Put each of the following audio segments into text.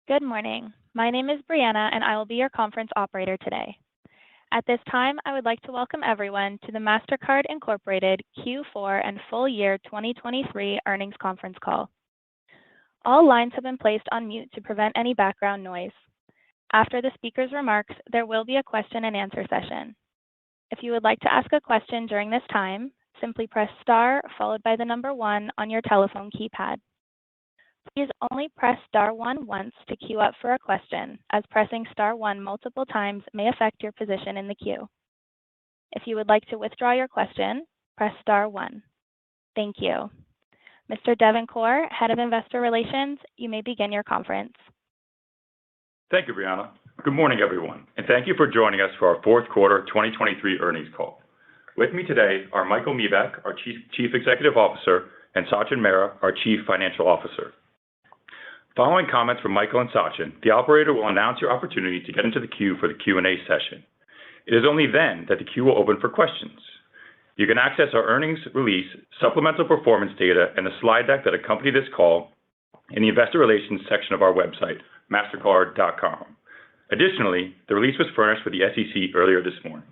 Good morning. My name is Brianna, and I will be your conference operator today. At this time, I would like to welcome everyone to the Mastercard Incorporated Q4 and full year 2023 earnings conference call. All lines have been placed on mute to prevent any background noise. After the speaker's remarks, there will be a question and answer session. If you would like to ask a question during this time, simply press star followed by the number 1 on your telephone keypad. Please only press star 1 once to queue up for a question, as pressing star 1 multiple times may affect your position in the queue. If you would like to withdraw your question, press star 1. Thank you. Mr. Devin Corr, Head of Investor Relations, you may begin your conference. Thank you, Brianna. Good morning, everyone, and thank you for joining us for our fourth quarter 2023 earnings call. With me today are Michael Miebach, our Chief Executive Officer, and Sachin Mehra, our Chief Financial Officer. Following comments from Michael and Sachin, the operator will announce your opportunity to get into the queue for the Q&A session. It is only then that the queue will open for questions. You can access our earnings release, supplemental performance data, and the slide deck that accompany this call in the Investor Relations section of our website, mastercard.com. Additionally, the release was furnished with the SEC earlier this morning.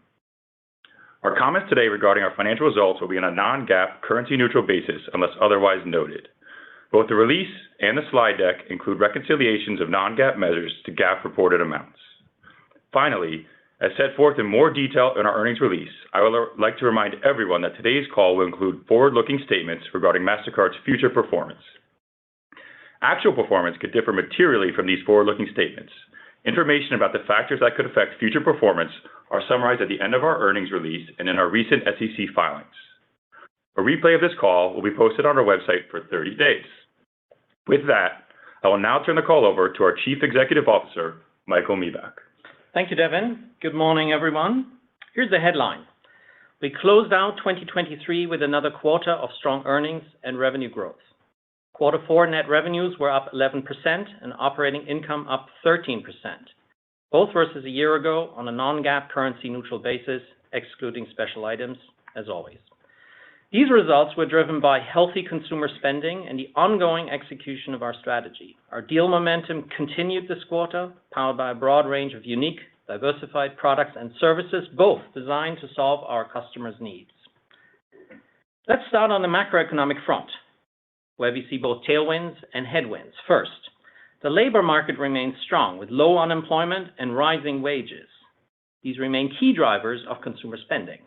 Our comments today regarding our financial results will be on a non-GAAP, currency-neutral basis unless otherwise noted. Both the release and the slide deck include reconciliations of non-GAAP measures to GAAP reported amounts. Finally, as set forth in more detail in our earnings release, I would like to remind everyone that today's call will include forward-looking statements regarding Mastercard's future performance. Actual performance could differ materially from these forward-looking statements. Information about the factors that could affect future performance are summarized at the end of our earnings release and in our recent SEC filings. A replay of this call will be posted on our website for 30 days. With that, I will now turn the call over to our Chief Executive Officer, Michael Miebach. Thank you, Devin. Good morning, everyone. Here's the headline. We closed out 2023 with another quarter of strong earnings and revenue growth. Quarter 4 net revenues were up 11% and operating income up 13%, both versus a year ago on a non-GAAP currency-neutral basis, excluding special items, as always. These results were driven by healthy consumer spending and the ongoing execution of our strategy. Our deal momentum continued this quarter, powered by a broad range of unique, diversified products and services, both designed to solve our customers' needs. Let's start on the macroeconomic front, where we see both tailwinds and headwinds. First, the labor market remains strong with low unemployment and rising wages. These remain key drivers of consumer spending.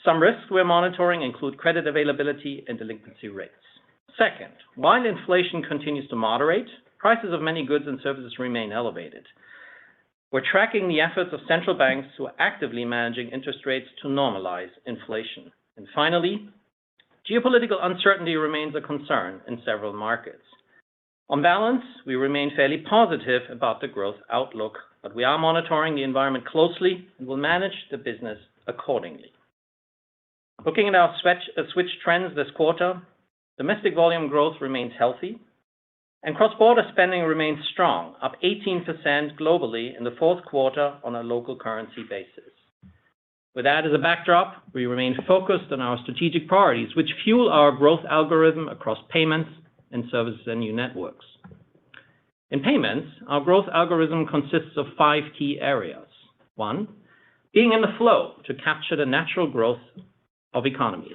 Some risks we're monitoring include credit availability and delinquency rates. Second, while inflation continues to moderate, prices of many goods and services remain elevated. We're tracking the efforts of central banks who are actively managing interest rates to normalize inflation. And finally, geopolitical uncertainty remains a concern in several markets. On balance, we remain fairly positive about the growth outlook, but we are monitoring the environment closely and will manage the business accordingly. Looking at our switch trends this quarter, domestic volume growth remains healthy, and cross-border spending remains strong, up 18% globally in the fourth quarter on a local currency basis. With that as a backdrop, we remain focused on our strategic priorities, which fuel our growth algorithm across payments and services and new networks. In payments, our growth algorithm consists of 5 key areas. 1, being in the flow to capture the natural growth of economies.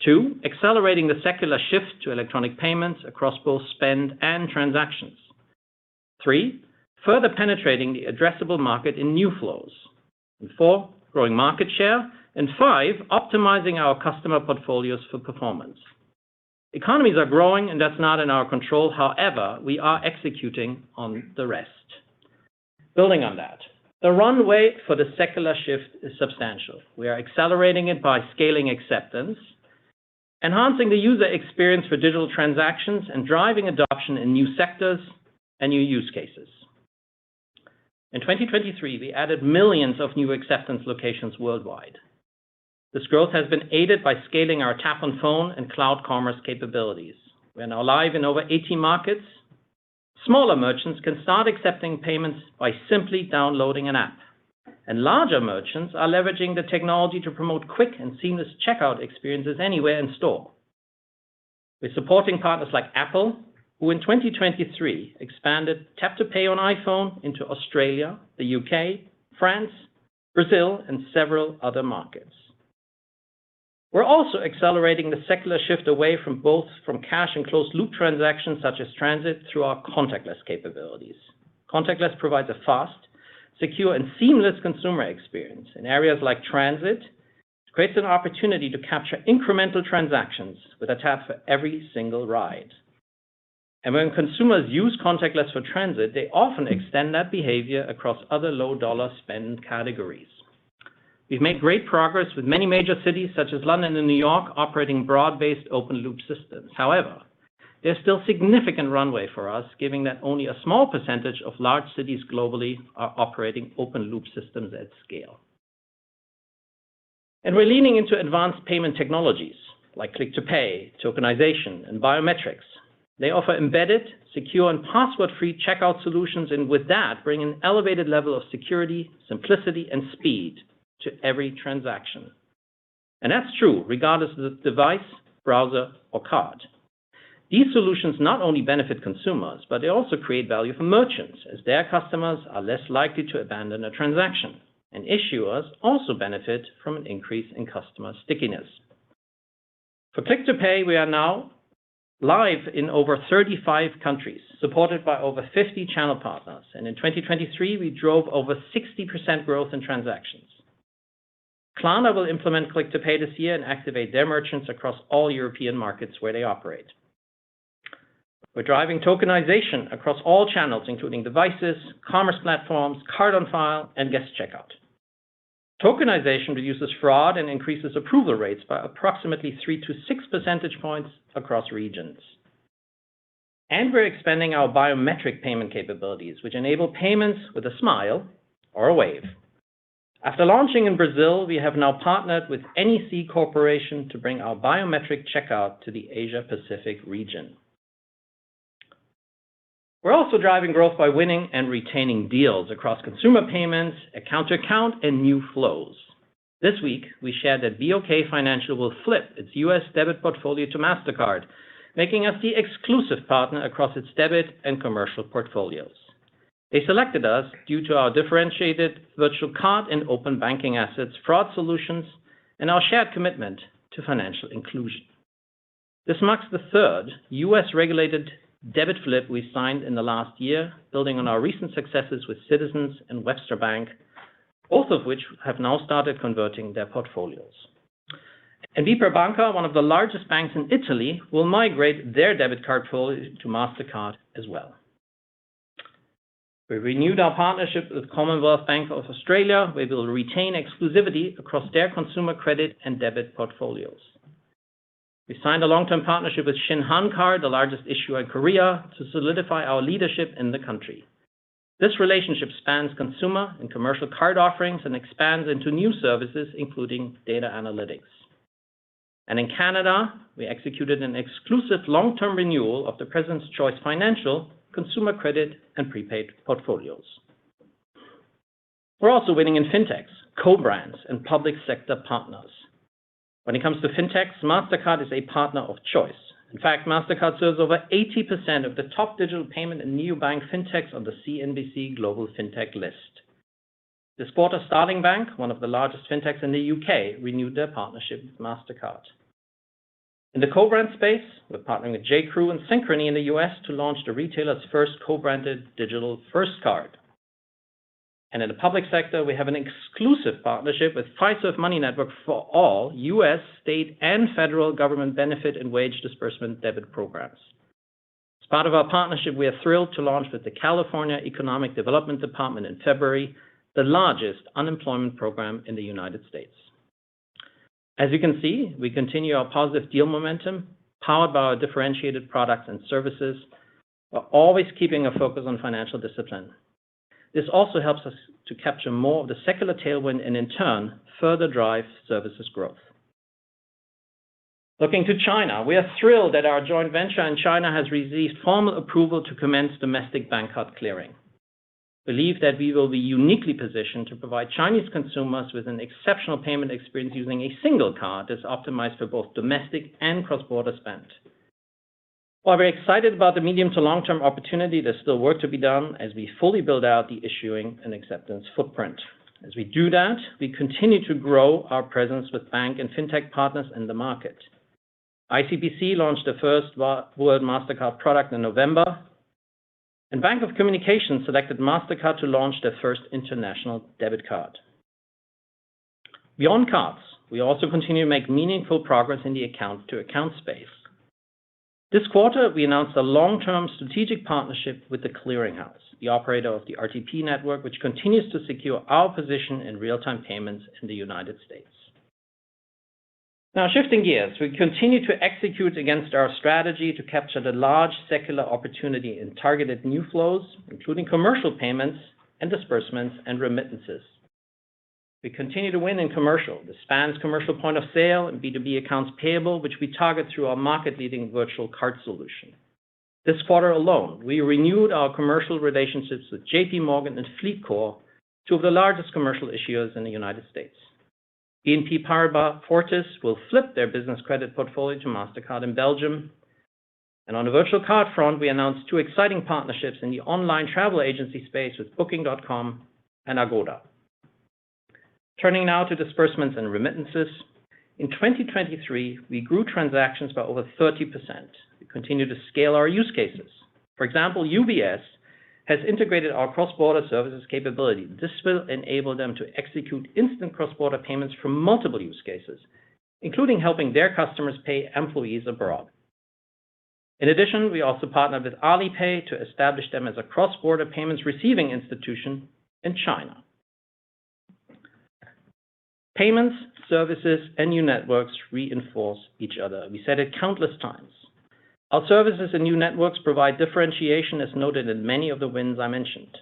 2, accelerating the secular shift to electronic payments across both spend and transactions. 3, further penetrating the addressable market in new flows. And 4, growing market share. And 5, optimizing our customer portfolios for performance. Economies are growing, and that's not in our control. However, we are executing on the rest. Building on that, the runway for the secular shift is substantial. We are accelerating it by scaling acceptance, enhancing the user experience for digital transactions, and driving adoption in new sectors and new use cases. In 2023, we added millions of new acceptance locations worldwide. This growth has been aided by scaling our tap on phone and cloud commerce capabilities. We're now live in over 80 markets. Smaller merchants can start accepting payments by simply downloading an app. And larger merchants are leveraging the technology to promote quick and seamless checkout experiences anywhere in store. We're supporting partners like Apple, who in 2023 expanded Tap to Pay on iPhone into Australia, the UK, France, Brazil, and several other markets. We're also accelerating the secular shift away from cash and closed-loop transactions such as transit through our contactless capabilities. Contactless provides a fast, secure, and seamless consumer experience. In areas like transit, it creates an opportunity to capture incremental transactions with a tap for every single ride. And when consumers use contactless for transit, they often extend that behavior across other low-dollar spend categories. We've made great progress with many major cities such as London and New York operating broad-based open-loop systems. However, there's still significant runway for us, given that only a small percentage of large cities globally are operating open-loop systems at scale. And we're leaning into advanced payment technologies like click-to-pay, tokenization, and biometrics. They offer embedded, secure, and password-free checkout solutions, and with that, bring an elevated level of security, simplicity, and speed to every transaction. And that's true regardless of the device, browser, or card. These solutions not only benefit consumers, but they also create value for merchants, as their customers are less likely to abandon a transaction. And issuers also benefit from an increase in customer stickiness. For Click-to-Pay, we are now live in over 35 countries, supported by over 50 channel partners. And in 2023, we drove over 60% growth in transactions. Klarna will implement Click-to-Pay this year and activate their merchants across all European markets where they operate. We're driving tokenization across all channels, including devices, commerce platforms, card on file, and guest checkout. Tokenization reduces fraud and increases approval rates by approximately 3 to 6 percentage points across regions. And we're expanding our biometric payment capabilities, which enable payments with a smile or a wave. After launching in Brazil, we have now partnered with NYSE Corporation to bring our biometric checkout to the Asia-Pacific region. We're also driving growth by winning and retaining deals across consumer payments, account-to-account, and new flows. This week, we shared that BOK Financial will flip its U.S. debit portfolio to Mastercard, making us the exclusive partner across its debit and commercial portfolios. They selected us due to our differentiated virtual card and open banking assets, fraud solutions, and our shared commitment to financial inclusion. This marks the third U.S.-regulated debit flip we signed in the last year, building on our recent successes with Citizens and Webster Bank, both of which have now started converting their portfolios. And BPER Banca, one of the largest banks in Italy, will migrate their debit card portfolio to Mastercard as well. We renewed our partnership with Commonwealth Bank of Australia, where we will retain exclusivity across their consumer credit and debit portfolios. We signed a long-term partnership with Shinhan Card, the largest issuer in Korea, to solidify our leadership in the country. This relationship spans consumer and commercial card offerings and expands into new services, including data analytics. And in Canada, we executed an exclusive long-term renewal of the President's Choice Financial consumer credit and prepaid portfolios. We're also winning in fintechs, co-brands, and public sector partners. When it comes to fintechs, Mastercard is a partner of choice. In fact, Mastercard serves over 80% of the top digital payment and neobank fintechs on the CNBC Global Fintech list. This quarter, Starling Bank, one of the largest fintechs in the UK, renewed their partnership with Mastercard. In the co-brand space, we're partnering with J.Crew and Synchrony in the US to launch the retailer's first co-branded digital first card. And in the public sector, we have an exclusive partnership with Fiserv Money Network for all US, state, and federal government benefit and wage disbursement debit programs. As part of our partnership, we are thrilled to launch with the California Economic Development Department in February, the largest unemployment program in the United States. As you can see, we continue our positive deal momentum, powered by our differentiated products and services, while always keeping a focus on financial discipline. This also helps us to capture more of the secular tailwind and, in turn, further drive services growth. Looking to China, we are thrilled that our joint venture in China has received formal approval to commence domestic bank card clearing. We believe that we will be uniquely positioned to provide Chinese consumers with an exceptional payment experience using a single card that's optimized for both domestic and cross-border spend. While we're excited about the medium to long-term opportunity, there's still work to be done as we fully build out the issuing and acceptance footprint. As we do that, we continue to grow our presence with bank and fintech partners in the market. ICBC launched the first World Mastercard product in November, and Bank of Communications selected Mastercard to launch their first international debit card. Beyond cards, we also continue to make meaningful progress in the account-to-account space. This quarter, we announced a long-term strategic partnership with the Clearinghouse, the operator of the RTP network, which continues to secure our position in real-time payments in the United States. Now, shifting gears, we continue to execute against our strategy to capture the large secular opportunity in targeted new flows, including commercial payments and disbursements and remittances. We continue to win in commercial. This spans commercial point of sale and B2B accounts payable, which we target through our market-leading virtual card solution. This quarter alone, we renewed our commercial relationships with JP Morgan and FleetCor, two of the largest commercial issuers in the United States. BNP Paribas Fortis will flip their business credit portfolio to Mastercard in Belgium. And on the virtual card front, we announced two exciting partnerships in the online travel agency space with Booking.com and Agoda. Turning now to disbursements and remittances. In 2023, we grew transactions by over 30%. We continue to scale our use cases. For example, UBS has integrated our cross-border services capability. This will enable them to execute instant cross-border payments for multiple use cases, including helping their customers pay employees abroad. In addition, we also partnered with Alipay to establish them as a cross-border payments receiving institution in China. Payments, services, and new networks reinforce each other. We said it countless times. Our services and new networks provide differentiation, as noted in many of the wins I mentioned.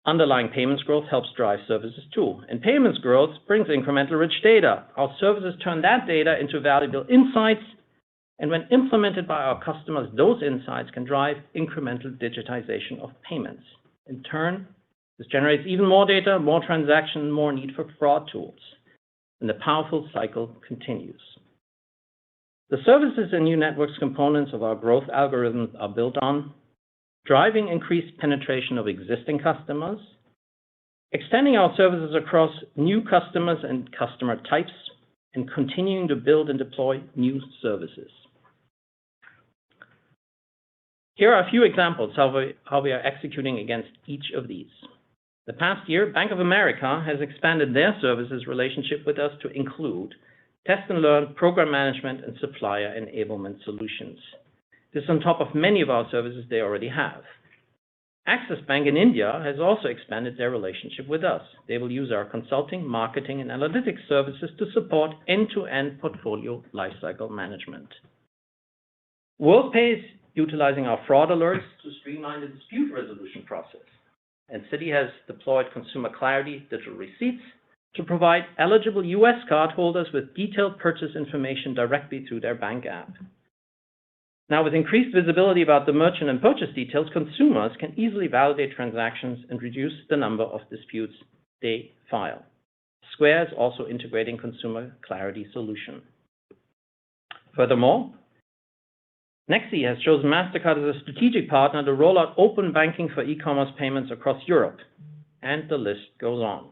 Underlying payments growth helps drive services too, and payments growth brings incremental rich data. Our services turn that data into valuable insights, and when implemented by our customers, those insights can drive incremental digitization of payments. In turn, this generates even more data, more transactions, more need for fraud tools, and the powerful cycle continues. The services and new networks components of our growth algorithms are built on driving increased penetration of existing customers, extending our services across new customers and customer types, and continuing to build and deploy new services. Here are a few examples of how we are executing against each of these. The past year, Bank of America has expanded their services relationship with us to include test and learn, program management, and supplier enablement solutions. This is on top of many of our services they already have. Axis Bank in India has also expanded their relationship with us. They will use our consulting, marketing, and analytics services to support end-to-end portfolio lifecycle management. WorldPay is utilizing our fraud alerts to streamline the dispute resolution process. And Citi has deployed Consumer Clarity digital receipts to provide eligible U.S. cardholders with detailed purchase information directly through their bank app. Now, with increased visibility about the merchant and purchase details, consumers can easily validate transactions and reduce the number of disputes they file. Square is also integrating Consumer Clarity solution. Furthermore, NYSE has chosen Mastercard as a strategic partner to roll out open banking for e-commerce payments across Europe, and the list goes on.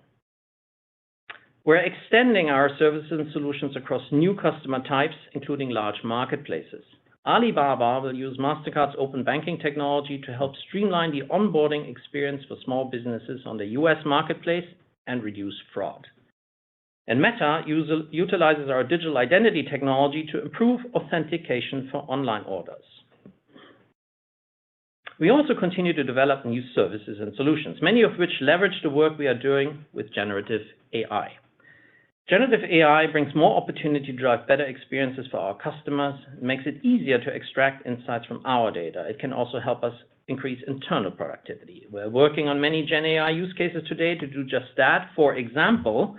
We're extending our services and solutions across new customer types, including large marketplaces. Alibaba will use Mastercard's open banking technology to help streamline the onboarding experience for small businesses on the US marketplace and reduce fraud. And Meta utilizes our digital identity technology to improve authentication for online orders. We also continue to develop new services and solutions, many of which leverage the work we are doing with generative AI. Generative AI brings more opportunity to drive better experiences for our customers and makes it easier to extract insights from our data. It can also help us increase internal productivity. We're working on many Gen AI use cases today to do just that. For example,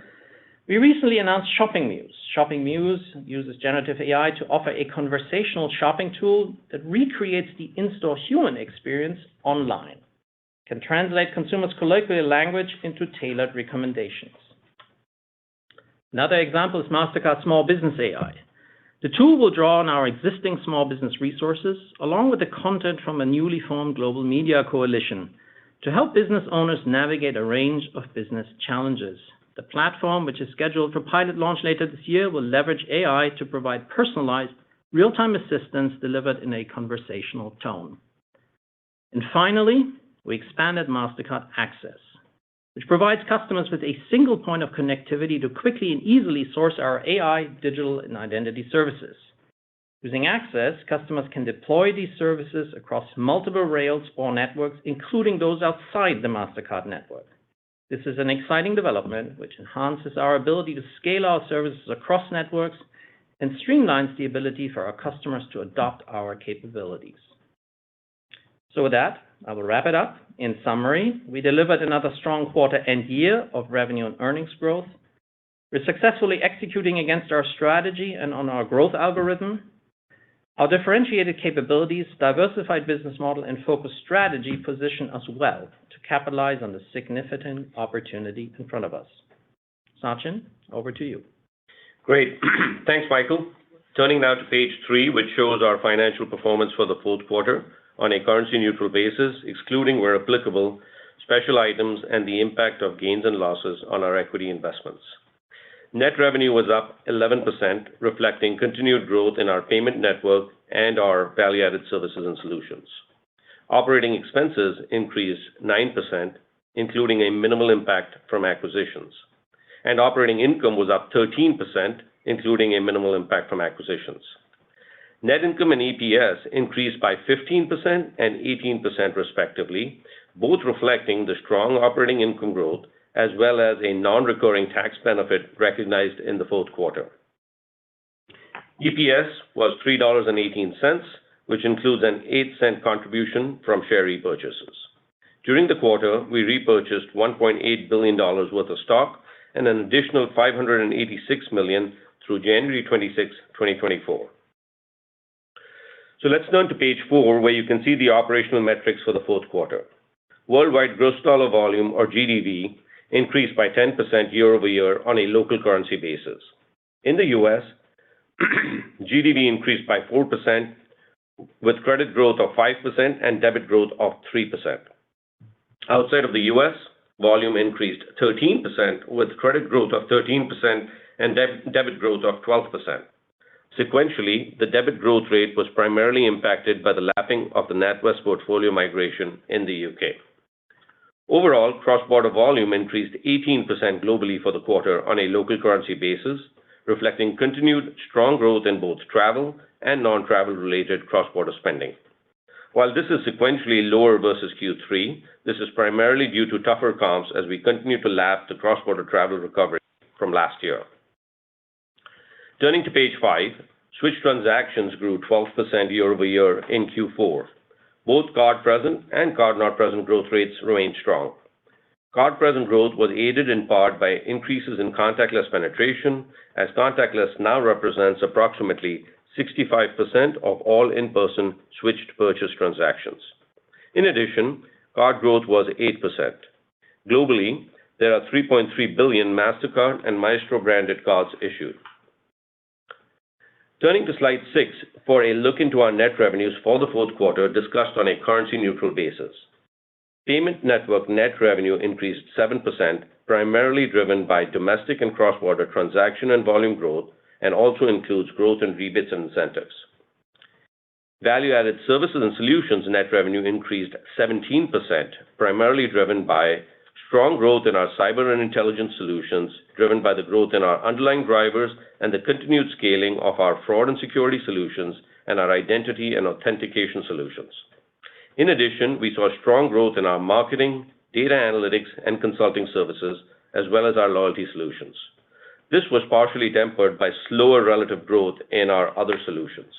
we recently announced Shopping Muse. Shopping Muse uses generative AI to offer a conversational shopping tool that recreates the in-store human experience online. It can translate consumers' colloquial language into tailored recommendations. Another example is Mastercard Small Business AI. The tool will draw on our existing small business resources, along with the content from a newly formed global media coalition, to help business owners navigate a range of business challenges. The platform, which is scheduled for pilot launch later this year, will leverage AI to provide personalized, real-time assistance delivered in a conversational tone. And finally, we expanded Mastercard Access, which provides customers with a single point of connectivity to quickly and easily source our AI, digital, and identity services. Using Access, customers can deploy these services across multiple rails or networks, including those outside the Mastercard network. This is an exciting development which enhances our ability to scale our services across networks and streamlines the ability for our customers to adopt our capabilities. So with that, I will wrap it up. In summary, we delivered another strong quarter and year of revenue and earnings growth. We're successfully executing against our strategy and on our growth algorithm. Our differentiated capabilities, diversified business model, and focused strategy position us well to capitalize on the significant opportunity in front of us. Sachin, over to you. Great. Thanks, Michael. Turning now to page 3, which shows our financial performance for the fourth quarter on a currency-neutral basis, excluding, where applicable, special items and the impact of gains and losses on our equity investments. Net revenue was up 11%, reflecting continued growth in our payment network and our value-added services and solutions. Operating expenses increased 9%, including a minimal impact from acquisitions. And operating income was up 13%, including a minimal impact from acquisitions. Net income and EPS increased by 15% and 18% respectively, both reflecting the strong operating income growth as well as a non-recurring tax benefit recognized in the fourth quarter. EPS was $3.18, which includes an 8-cent contribution from share repurchases. During the quarter, we repurchased $1.8 billion worth of stock and an additional $586 million through January 26, 2024. So let's turn to page 4, where you can see the operational metrics for the fourth quarter. Worldwide gross dollar volume, or GDV, increased by 10% year over year on a local currency basis. In the U.S., GDV increased by 4%, with credit growth of 5% and debit growth of 3%. Outside of the U.S., volume increased 13%, with credit growth of 13% and debit growth of 12%. Sequentially, the debit growth rate was primarily impacted by the lapping of the NatWest portfolio migration in the UK. Overall, cross-border volume increased 18% globally for the quarter on a local currency basis, reflecting continued strong growth in both travel and non-travel related cross-border spending. While this is sequentially lower versus Q3, this is primarily due to tougher comps as we continue to lap the cross-border travel recovery from last year. Turning to page 5, switch transactions grew 12% year over year in Q4. Both card-present and card-not-present growth rates remained strong. Card-present growth was aided in part by increases in contactless penetration, as contactless now represents approximately 65% of all in-person switched purchase transactions. In addition, card growth was 8%. Globally, there are 3.3 billion Mastercard and Maestro branded cards issued. Turning to slide 6 for a look into our net revenues for the fourth quarter discussed on a currency-neutral basis. Payment network net revenue increased 7%, primarily driven by domestic and cross-border transaction and volume growth, and also includes growth in rebates and incentives. Value-added services and solutions net revenue increased 17%, primarily driven by strong growth in our cyber and intelligence solutions, driven by the growth in our underlying drivers and the continued scaling of our fraud and security solutions and our identity and authentication solutions. In addition, we saw strong growth in our marketing, data analytics, and consulting services, as well as our loyalty solutions. This was partially tempered by slower relative growth in our other solutions.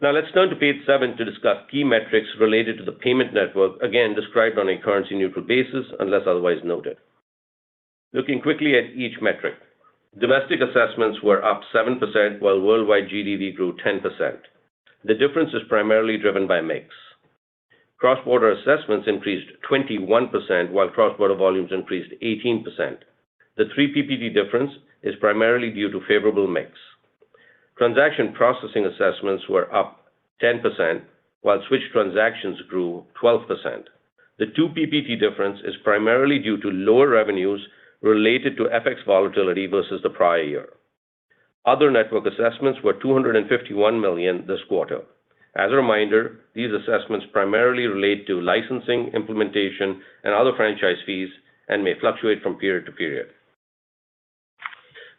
Now let's turn to page 7 to discuss key metrics related to the payment network, again described on a currency-neutral basis unless otherwise noted. Looking quickly at each metric. Domestic assessments were up 7%, while worldwide GDV grew 10%. The difference is primarily driven by mix. Cross-border assessments increased 21%, while cross-border volumes increased 18%. The 3 PPT difference is primarily due to favorable mix. Transaction processing assessments were up 10%, while switch transactions grew 12%. The 2 PPT difference is primarily due to lower revenues related to FX volatility versus the prior year. Other network assessments were $251 million this quarter. As a reminder, these assessments primarily relate to licensing, implementation, and other franchise fees and may fluctuate from period to period.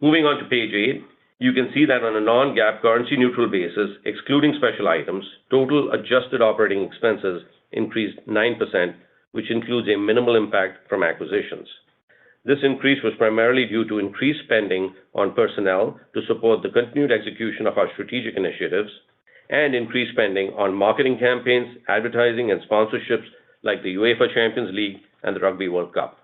Moving on to page 8, you can see that on a non-GAAP currency-neutral basis, excluding special items, total adjusted operating expenses increased 9%, which includes a minimal impact from acquisitions. This increase was primarily due to increased spending on personnel to support the continued execution of our strategic initiatives and increased spending on marketing campaigns, advertising, and sponsorships like the UEFA Champions League and the Rugby World Cup.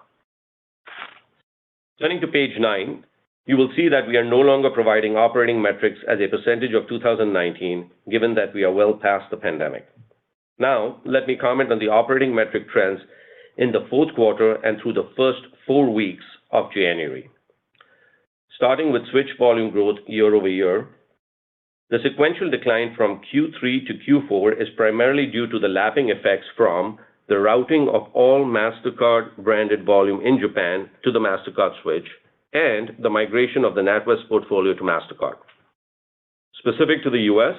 Turning to page 9, you will see that we are no longer providing operating metrics as a percentage of 2019, given that we are well past the pandemic. Now, let me comment on the operating metric trends in the fourth quarter and through the first 4 weeks of January. Starting with switch volume growth year over year, the sequential decline from Q3 to Q4 is primarily due to the lapping effects from the routing of all Mastercard branded volume in Japan to the Mastercard switch and the migration of the NatWest portfolio to Mastercard. Specific to the U.S.,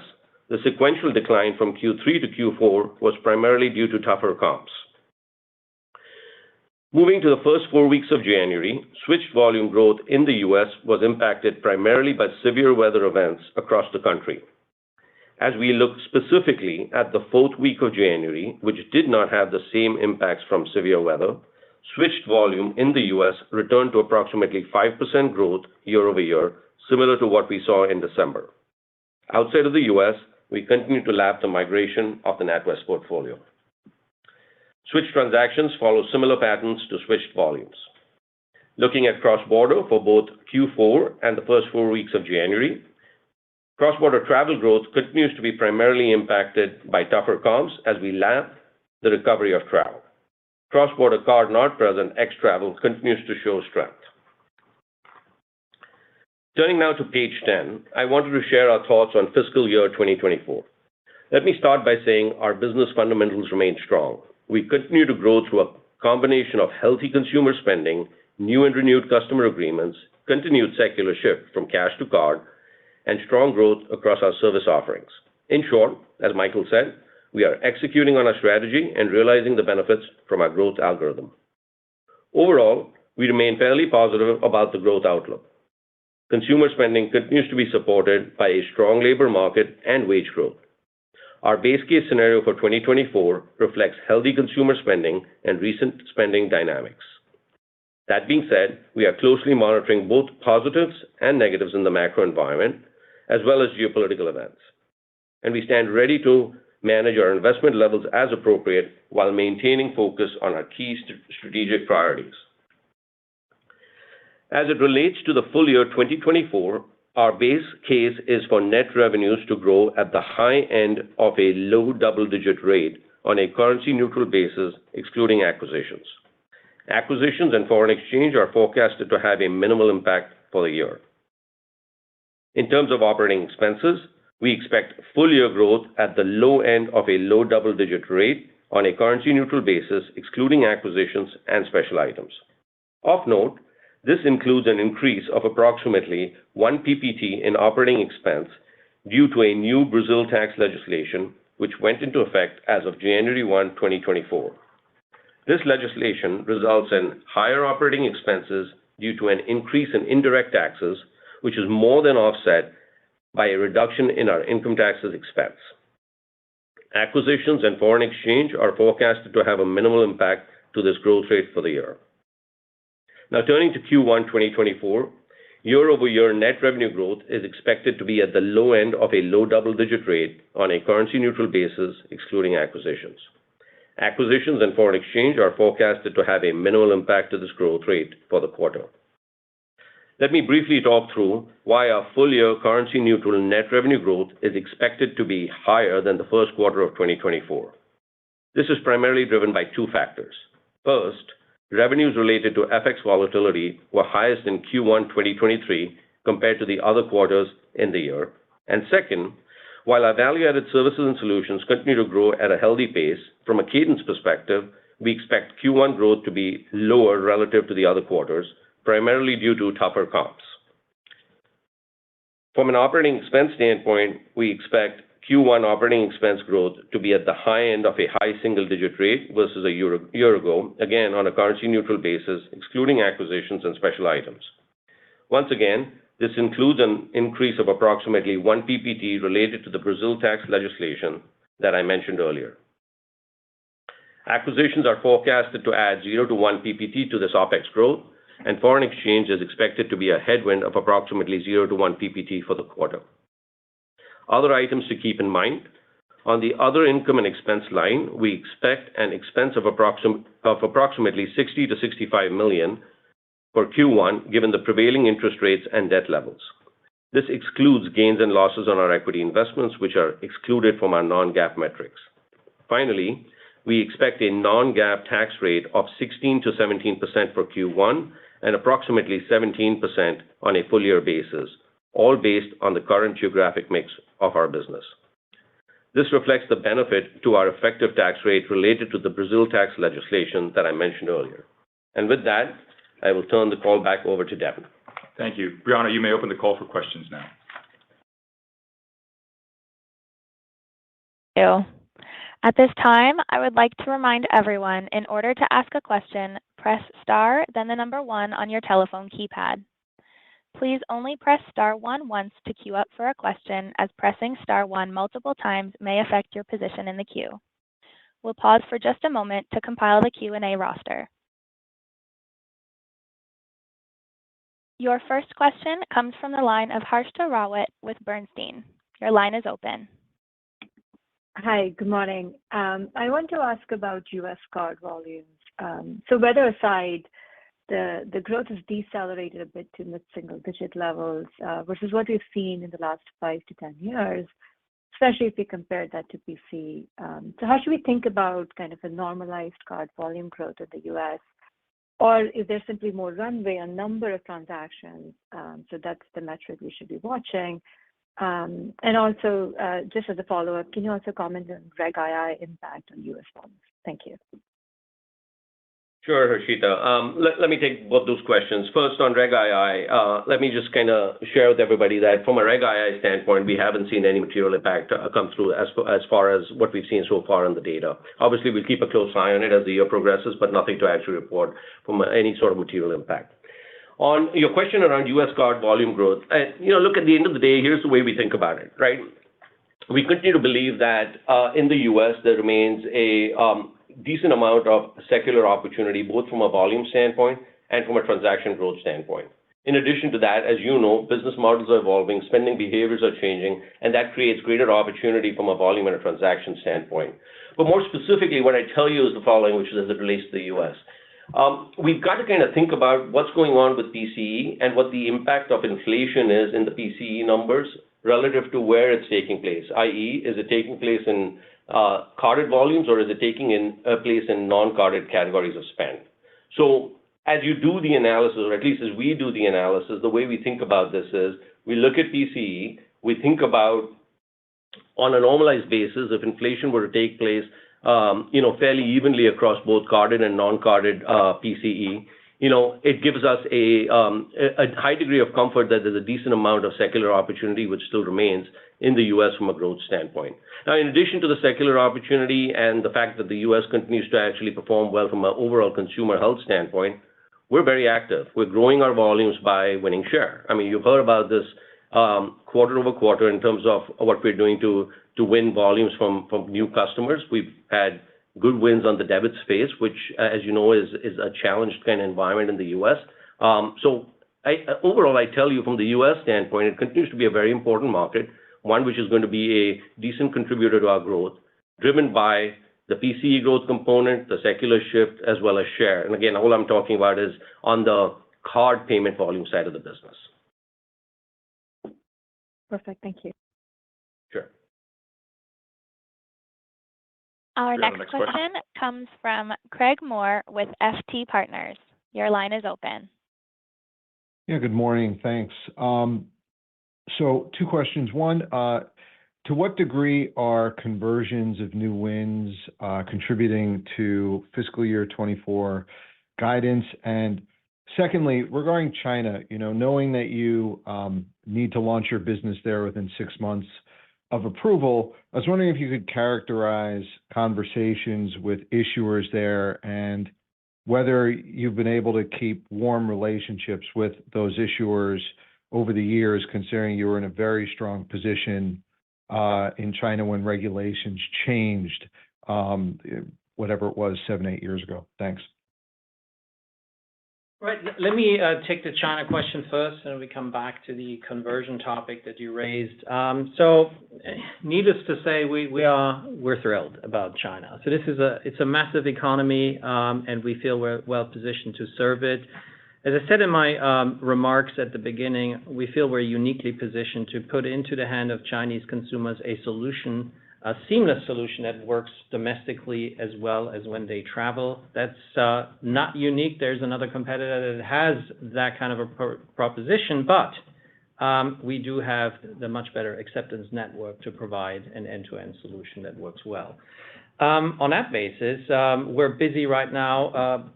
the sequential decline from Q3 to Q4 was primarily due to tougher comps. Moving to the first 4 weeks of January, switched volume growth in the U.S. was impacted primarily by severe weather events across the country. As we look specifically at the 4th week of January, which did not have the same impacts from severe weather, switched volume in the U.S. returned to approximately 5% growth year over year, similar to what we saw in December. Outside of the U.S., we continue to lap the migration of the NatWest portfolio. Switch transactions follow similar patterns to switched volumes. Looking at cross-border for both Q4 and the first 4 weeks of January, cross-border travel growth continues to be primarily impacted by tougher comps as we lap the recovery of travel. Cross-border card not present ex-travel continues to show strength. Turning now to page 10, I wanted to share our thoughts on fiscal year 2024. Let me start by saying our business fundamentals remain strong. We continue to grow through a combination of healthy consumer spending, new and renewed customer agreements, continued secular shift from cash to card, and strong growth across our service offerings. In short, as Michael said, we are executing on our strategy and realizing the benefits from our growth algorithm. Overall, we remain fairly positive about the growth outlook. Consumer spending continues to be supported by a strong labor market and wage growth. Our base case scenario for 2024 reflects healthy consumer spending and recent spending dynamics. That being said, we are closely monitoring both positives and negatives in the macro environment, as well as geopolitical events. And we stand ready to manage our investment levels as appropriate while maintaining focus on our key strategic priorities. As it relates to the full year 2024, our base case is for net revenues to grow at the high end of a low double-digit rate on a currency-neutral basis, excluding acquisitions. Acquisitions and foreign exchange are forecasted to have a minimal impact for the year. In terms of operating expenses, we expect full-year growth at the low end of a low double-digit rate on a currency-neutral basis, excluding acquisitions and special items. Of note, this includes an increase of approximately 1 PPT in operating expense due to a new Brazil tax legislation, which went into effect as of January 1, 2024. This legislation results in higher operating expenses due to an increase in indirect taxes, which is more than offset by a reduction in our income taxes expense. Acquisitions and foreign exchange are forecasted to have a minimal impact to this growth rate for the year. Now, turning to Q1 2024, year-over-year net revenue growth is expected to be at the low end of a low double-digit rate on a currency-neutral basis, excluding acquisitions. Acquisitions and foreign exchange are forecasted to have a minimal impact to this growth rate for the quarter. Let me briefly talk through why our full-year currency-neutral net revenue growth is expected to be higher than the first quarter of 2024. This is primarily driven by 2 factors. First, revenues related to FX volatility were highest in Q1 2023 compared to the other quarters in the year. And second, while our value-added services and solutions continue to grow at a healthy pace, from a cadence perspective, we expect Q1 growth to be lower relative to the other quarters, primarily due to tougher comps. From an operating expense standpoint, we expect Q1 operating expense growth to be at the high end of a high single-digit rate versus a year ago, again, on a currency-neutral basis, excluding acquisitions and special items. Once again, this includes an increase of approximately 1 PPT related to the Brazil tax legislation that I mentioned earlier. Acquisitions are forecasted to add 0 to 1 PPT to this OpEx growth, and foreign exchange is expected to be a headwind of approximately 0 to 1 PPT for the quarter. Other items to keep in mind: on the other income and expense line, we expect an expense of approximately $60 to $65 million for Q1, given the prevailing interest rates and debt levels. This excludes gains and losses on our equity investments, which are excluded from our non-GAAP metrics. Finally, we expect a non-GAAP tax rate of 16 to 17% for Q1 and approximately 17% on a full-year basis, all based on the current geographic mix of our business. This reflects the benefit to our effective tax rate related to the Brazil tax legislation that I mentioned earlier. And with that, I will turn the call back over to Devin. Thank you. Brianna, you may open the call for questions now. Thank you. At this time, I would like to remind everyone, in order to ask a question, press star, then the number 1 on your telephone keypad. Please only press star 1 once to queue up for a question, as pressing star 1 multiple times may affect your position in the queue. We'll pause for just a moment to compile the Q&A roster. Your first question comes from the line of Harshita Rawat with Bernstein. Your line is open. Hi, good morning. I want to ask about U.S. card volumes. So weather aside, the growth has decelerated a bit to mid-single-digit levels versus what we've seen in the last 5 to 10 years, especially if we compare that to PCE. So how should we think about kind of a normalized card volume growth in the U.S.? Or is there simply more runway on number of transactions? So that's the metric we should be watching. And also, just as a follow-up, can you also comment on Reg II impact on U.S. volumes? Thank you. Sure, Harshita. Let me take both those questions. First, on Reg II, let me just kind of share with everybody that from a Reg II standpoint, we haven't seen any material impact come through as far as what we've seen so far in the data. Obviously, we'll keep a close eye on it as the year progresses, but nothing to actually report from any sort of material impact. On your question around U.S. card volume growth, look, at the end of the day, here's the way we think about it, right? We continue to believe that in the U.S., there remains a decent amount of secular opportunity, both from a volume standpoint and from a transaction growth standpoint. In addition to that, as you know, business models are evolving, spending behaviors are changing, and that creates greater opportunity from a volume and a transaction standpoint. But more specifically, what I tell you is the following, which is as it relates to the U.S. We've got to kind of think about what's going on with PCE and what the impact of inflation is in the PCE numbers relative to where it's taking place, i.e., is it taking place in carded volumes or is it taking place in non-carded categories of spend? So as you do the analysis, or at least as we do the analysis, the way we think about this is we look at PCE, we think about on a normalized basis, if inflation were to take place fairly evenly across both carded and non-carded PCE, it gives us a high degree of comfort that there's a decent amount of secular opportunity which still remains in the U.S. from a growth standpoint. Now, in addition to the secular opportunity and the fact that the U.S. continues to actually perform well from an overall consumer health standpoint, we're very active. We're growing our volumes by winning share. I mean, you've heard about this quarter over quarter in terms of what we're doing to win volumes from new customers. We've had good wins on the debit space, which, as you know, is a challenged kind of environment in the U.S. Overall, I tell you from the U.S. standpoint, it continues to be a very important market, one which is going to be a decent contributor to our growth, driven by the PCE growth component, the secular shift, as well as share. And again, all I'm talking about is on the card payment volume side of the business. Perfect. Thank you. Sure. Our next question comes from Craig Moore with FT Partners. Your line is open. Yeah, good morning. Thanks. So two questions. One, to what degree are conversions of new wins contributing to fiscal year 24 guidance? And secondly, regarding China, knowing that you need to launch your business there within 6 months of approval, I was wondering if you could characterize conversations with issuers there and whether you've been able to keep warm relationships with those issuers over the years, considering you were in a very strong position in China when regulations changed, whatever it was, 7-8 years ago. Thanks. Right. Let me take the China question first, and we come back to the conversion topic that you raised. So, needless to say, we're thrilled about China. So it's a massive economy, and we feel we're well positioned to serve it. As I said in my remarks at the beginning, we feel we're uniquely positioned to put into the hand of Chinese consumers a solution, a seamless solution that works domestically as well as when they travel. That's not unique. There's another competitor that has that kind of a proposition, but we do have the much better acceptance network to provide an end-to-end solution that works well. On that basis, we're busy right now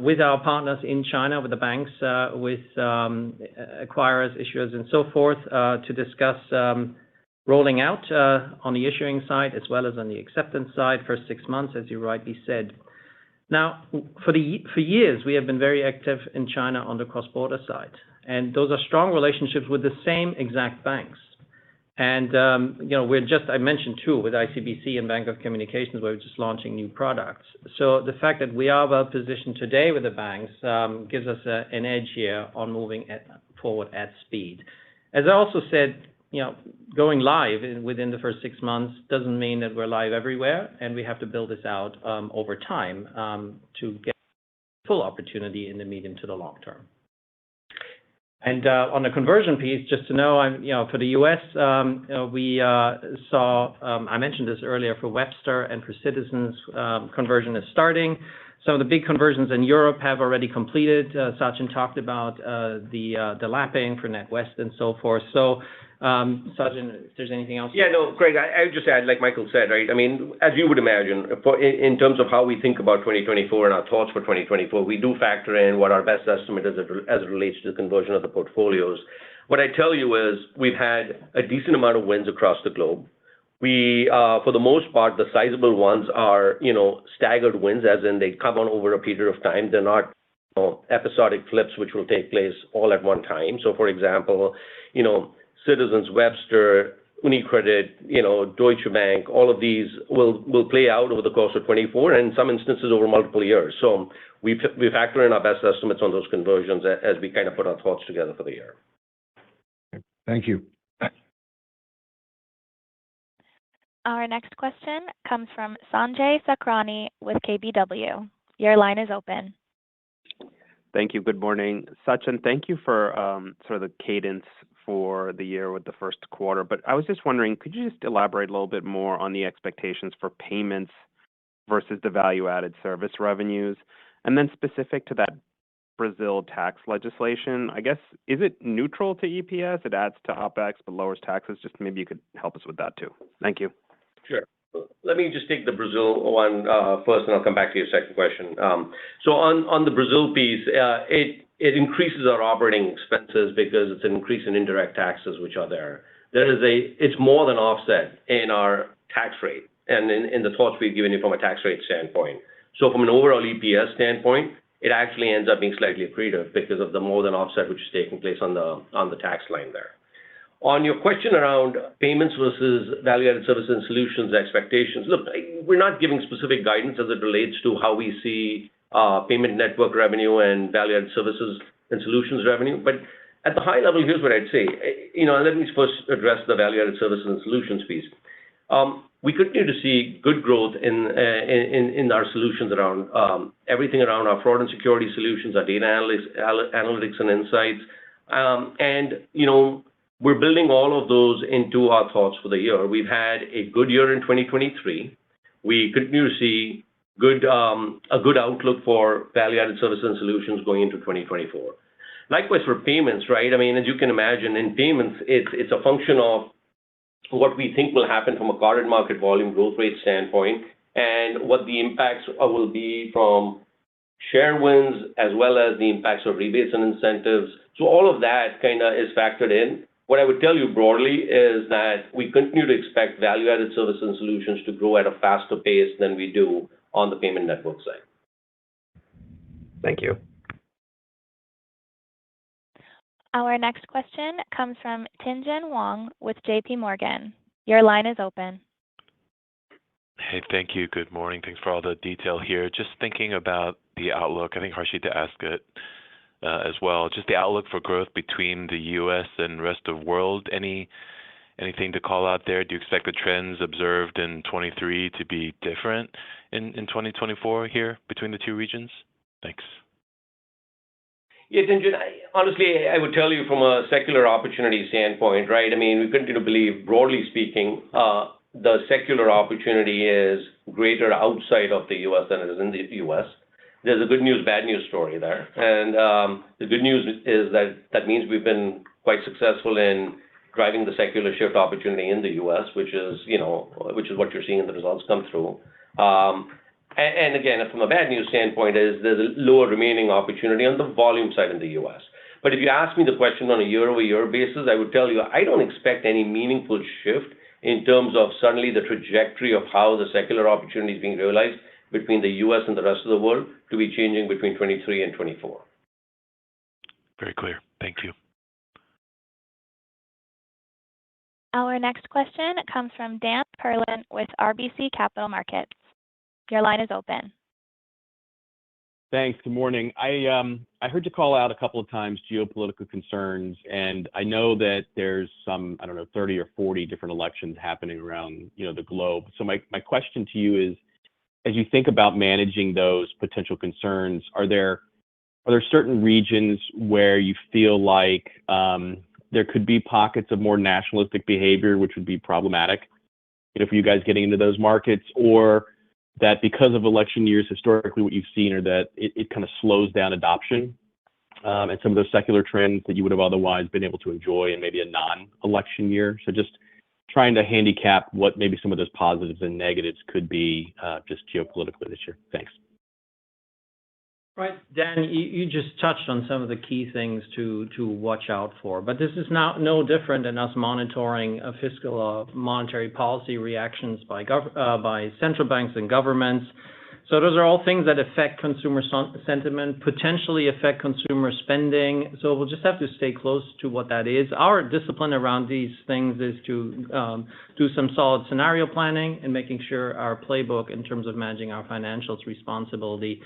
with our partners in China, with the banks, with acquirers, issuers, and so forth, to discuss rolling out on the issuing side as well as on the acceptance side for 6 months, as you rightly said. Now, for years, we have been very active in China on the cross-border side, and those are strong relationships with the same exact banks. And I mentioned too with ICBC and Bank of Communications, we're just launching new products. So the fact that we are well positioned today with the banks gives us an edge here on moving forward at speed. As I also said, going live within the first 6 months doesn't mean that we're live everywhere, and we have to build this out over time to get full opportunity in the medium to the long term. And on the conversion piece, just to know, for the U.S., we saw, I mentioned this earlier, for Webster and for Citizens, conversion is starting. Some of the big conversions in Europe have already completed. Sachin talked about the lapping for NetWest and so forth. So, Sachin, if there's anything else? Yeah, no, Craig, I would just add, like Michael said, right? I mean, as you would imagine, in terms of how we think about 2024 and our thoughts for 2024, we do factor in what our best estimate is as it relates to the conversion of the portfolios. What I tell you is we've had a decent amount of wins across the globe. We, for the most part, the sizable ones are, staggered wins, as in they come on over a period of time. They're not episodic flips, which will take place all at one time. So, for example, Citizens, Webster, UniCredit, Deutsche Bank, all of these will play out over the course of 24, and in some instances over multiple years. So we factor in our best estimates on those conversions as we kind of put our thoughts together for the year. Thank you. Our next question comes from Sanjay Sakhrani with KBW. Your line is open. Thank you. Good morning. Sachin, thank you for sort of the cadence for the year with the first quarter. But I was just wondering, could you just elaborate a little bit more on the expectations for payments versus the value-added service revenues? And then specific to that Brazil tax legislation, I guess, is it neutral to EPS? It adds to OpEx but lowers taxes? Just maybe you could help us with that too. Thank you. Sure. Let me just take the Brazil one first, and I'll come back to your second question. So on the Brazil piece, it increases our operating expenses because it's an increase in indirect taxes which are there. It's more than offset in our tax rate and in the thoughts we've given you from a tax rate standpoint. So from an overall EPS standpoint, it actually ends up being slightly accretive because of the more than offset which is taking place on the tax line there. On your question around payments versus value-added services and solutions expectations, look, we're not giving specific guidance as it relates to how we see payment network revenue and value-added services and solutions revenue. But at the high level, here's what I'd say. Let me first address the value-added services and solutions piece. We continue to see good growth in our solutions around everything around our fraud and security solutions, our data analytics and insights. We're building all of those into our thoughts for the year. We've had a good year in 2023. We continue to see a good outlook for value-added services and solutions going into 2024. Likewise for payments, right? I mean, as you can imagine, in payments, it's a function of what we think will happen from a carded market volume growth rate standpoint and what the impacts will be from share wins as well as the impacts of rebates and incentives. So all of that kind of is factored in. What I would tell you broadly is that we continue to expect value-added services and solutions to grow at a faster pace than we do on the payment network side. Thank you. Our next question comes from Tien-Tsin Huang with JP Morgan. Your line is open. Hey, thank you. Good morning. Thanks for all the detail here. Just thinking about the outlook, I think Harshita asked it as well. Just the outlook for growth between the U.S. and rest of world. Anything to call out there? Do you expect the trends observed in 23 to be different in 2024 here between the two regions? Thanks. Yeah, Tien-Tsin, honestly, I would tell you from a secular opportunity standpoint, right? I mean, we continue to believe, broadly speaking, the secular opportunity is greater outside of the U.S. than it is in the U.S. There's a good news, bad news story there. And the good news is that means we've been quite successful in driving the secular shift opportunity in the U.S., which is what you're seeing in the results come through. And again, from a bad news standpoint, there's a lower remaining opportunity on the volume side in the U.S. But if you ask me the question on a year-over-year basis, I would tell you I don't expect any meaningful shift in terms of suddenly the trajectory of how the secular opportunity is being realized between the U.S. and the rest of the world to be changing between 23 and 24. Very clear. Thank you. Our next question comes from Dan Perlin with RBC Capital Markets. Your line is open. Thanks. Good morning. I heard you call out a couple of times geopolitical concerns, and I know that there's some, 30 or 40 different elections happening around, the globe. So my question to you is, as you think about managing those potential concerns, are there certain regions where you feel like there could be pockets of more nationalistic behavior, which would be problematic, for you guys getting into those markets, or that because of election years, historically, what you've seen are that it kind of slows down adoption and some of those secular trends that you would have otherwise been able to enjoy in maybe a non-election year? So just trying to handicap what maybe some of those positives and negatives could be just geopolitically this year. Thanks. Right, Dan, you just touched on some of the key things to watch out for, but this is now no different than us monitoring fiscal monetary policy reactions by central banks and governments. So those are all things that affect consumer sentiment, potentially affect consumer spending. So we'll just have to stay close to what that is. Our discipline around these things is to do some solid scenario planning and making sure our playbook in terms of managing our financials responsibly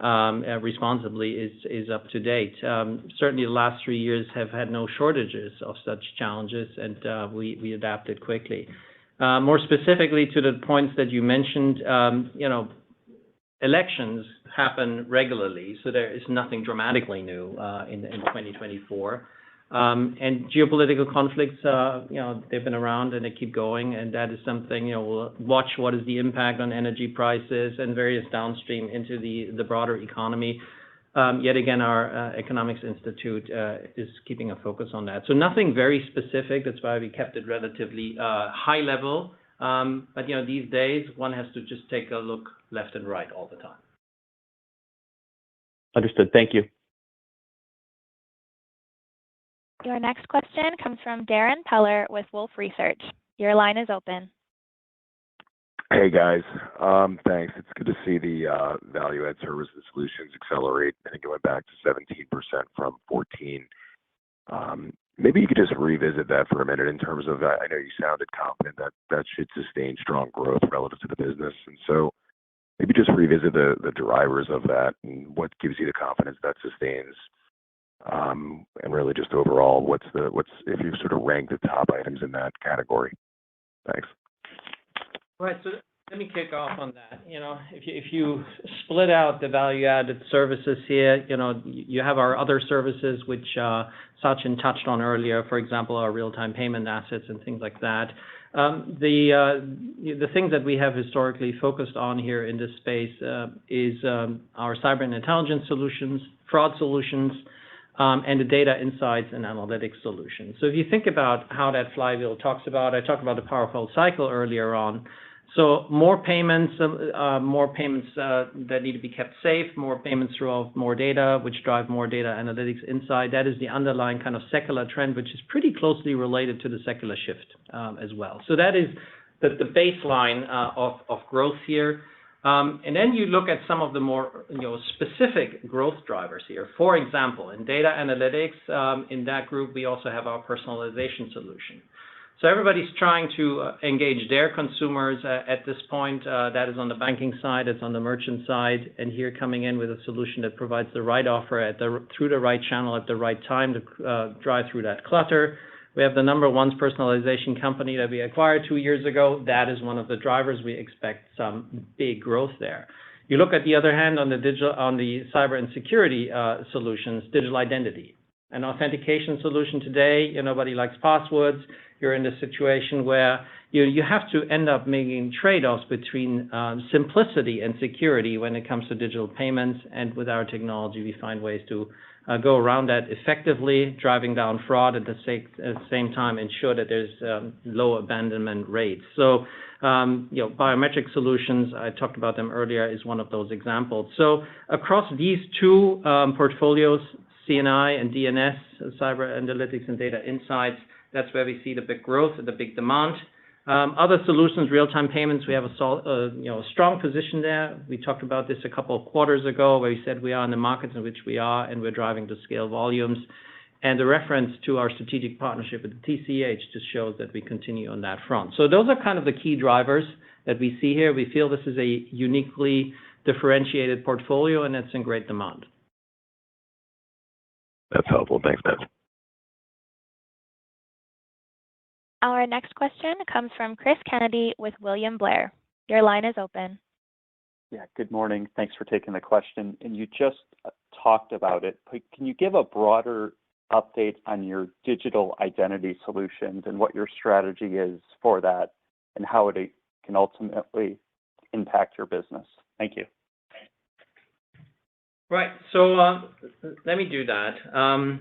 is up to date. Certainly the last 3 years have had no shortages of such challenges, and we adapted quickly. More specifically to the points that you mentioned, elections happen regularly, so there is nothing dramatically new in 2024. And geopolitical conflicts, they've been around and they keep going, and that is something, we'll watch what is the impact on energy prices and various downstream into the broader economy. Yet again, our Economics Institute is keeping a focus on that. So nothing very specific. That's why we kept it relatively high level. But, these days, one has to just take a look left and right all the time. Understood. Thank you. Your next question comes from Darrin Peller with Wolfe Research. Your line is open. Hey, guys. Thanks. It's good to see the value-add services solutions accelerate. I think it went back to 17% from 14%. Maybe you could just revisit that for a minute in terms of, I know you sounded confident that that should sustain strong growth relative to the business. And so maybe just revisit the drivers of that and what gives you the confidence that sustains. And really just overall, what's if you sort of rank the top items in that category? Thanks. Right. So let me kick off on that. If you split out the value-added services here, you have our other services, which Sachin touched on earlier, for example, our real-time payment assets and things like that. The things that we have historically focused on here in this space is our cyber and intelligence solutions, fraud solutions, and the data insights and analytics solutions. So if you think about how that flywheel talks about, I talked about the powerful cycle earlier on. So more payments that need to be kept safe, more payments through more data, which drive more data analytics inside. That is the underlying kind of secular trend, which is pretty closely related to the secular shift as well. So that is the baseline of growth here. And then you look at some of the more specific growth drivers here. For example, in data analytics, in that group, we also have our personalization solution. So everybody's trying to engage their consumers at this point. That is on the banking side, it's on the merchant side, and here coming in with a solution that provides the right offer through the right channel at the right time to drive through that clutter. We have the #1 personalization company that we acquired 2 years ago. That is one of the drivers. We expect some big growth there. You look at the other hand on the cyber and security solutions, digital identity. An authentication solution today, nobody likes passwords. You're in a situation where you have to end up making trade-offs between simplicity and security when it comes to digital payments. And with our technology, we find ways to go around that effectively, driving down fraud at the same time, ensure that there's low abandonment rates. So, biometric solutions, I talked about them earlier, is one of those examples. So across these two portfolios, C&I and DNS, cyber analytics and data insights, that's where we see the big growth and the big demand. Other solutions, real-time payments, we have a strong position there. We talked about this a couple of quarters ago, where we said we are in the markets in which we are, and we're driving to scale volumes. And the reference to our strategic partnership with the TCH just shows that we continue on that front. So those are kind of the key drivers that we see here. We feel this is a uniquely differentiated portfolio, and it's in great demand. That's helpful. Thanks, Ben. Our next question comes from Chris Kennedy with William Blair. Your line is open. Yeah, good morning. Thanks for taking the question. And you just talked about it, but can you give a broader update on your digital identity solutions and what your strategy is for that and how it can ultimately impact your business? Thank you. Right. So let me do that.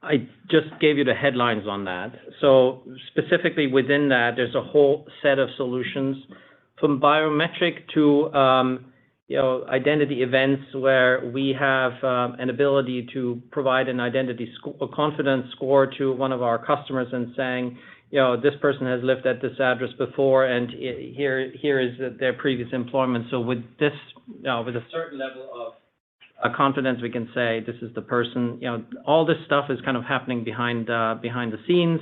I just gave you the headlines on that. So specifically within that, there's a whole set of solutions from biometric to identity events, where we have an ability to provide an identity confidence score to one of our customers and saying, this person has lived at this address before, and here is their previous employment. So with this, with a certain level of confidence, we can say this is the person. All this stuff is kind of happening behind the scenes.